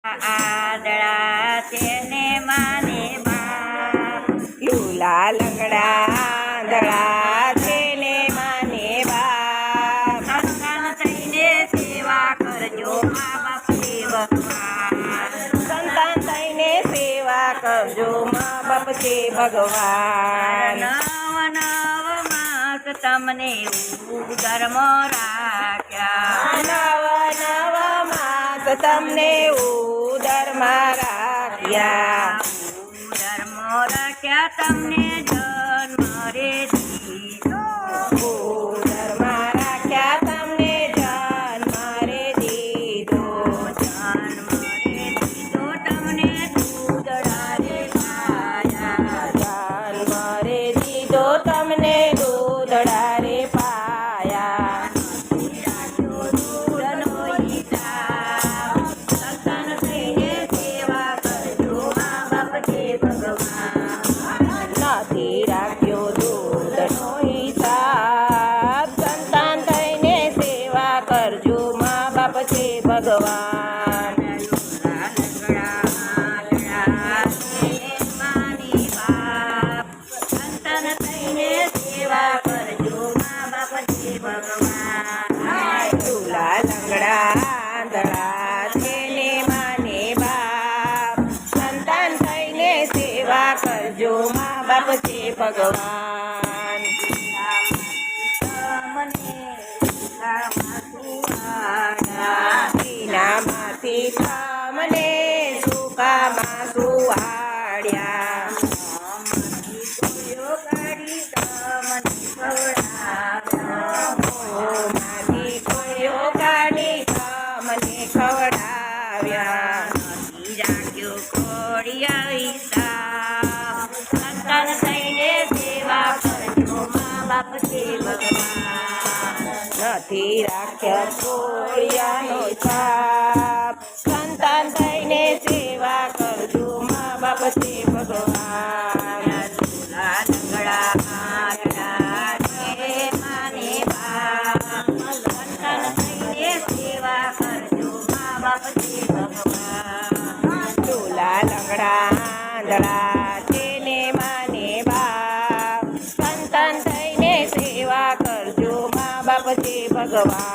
આદળા તેને માને બાપ, લુલા લંગડા આંધળા તેને માને બાપ. સંતાન થઈને સેવા કરજો મા બાપ છે ભગવાન, સંતાન થઈને સેવા કરજો મા બાપ છે ભગવાન. નવ નવ માસ તમને ધર્મ રાખ્યા, નવ નવ માસ તમને ઉદરમાં રાખ્યા. ધર્મ રાખ્યા તમને જન્મ રે દીધો, ઉદરમાં રાખ્યા તમને જન્મ રે દીધો. જન્મ રે દીધો તમને દૂધડા રે પાયા, જન્મ રે દીધો તમને દૂધડા રે પાયા. દૂધનો હિસાબ, સંતાન થઈને સેવા કરજો મા બાપ છે ભગવાન, નથી રાખ્યો દૂધનો હિસાબ, સંતાન થઈને સેવા કરજો મા બાપ છે ભગવાન. સંતાન થઈને સેવા કરજો મા બાપ છે ભગવાન, લુલા લંગડા આંધળા તેને માને બાપ, સંતાન થઈને સેવા કરજો મા બાપ છે ભગવાન. માંથી તમને સુકામાં સુવાડ્યા, માંથી કોળીઓ કાઢી તમને ખવડાવ્યા. રાખ્યો ખોડિયા હિસાબ, સંતાન થઈને સેવા કરજો મા બાપ છે ભગવાન, નથી રાખ્યા કોળિયાનો છાપ, સંતાન થઈને સેવા કરજો મા બાપ છે ભગવાન. લંગડા આંધળા તે માને બાપ, સંતાન થઈને સેવા કરજો મા બાપ છે ભગવાન, લુલા લંગડા આંધળા તેને માને બાપ, સંતાન થઈને સેવા કરજો મા બાપ છે ભગવાન.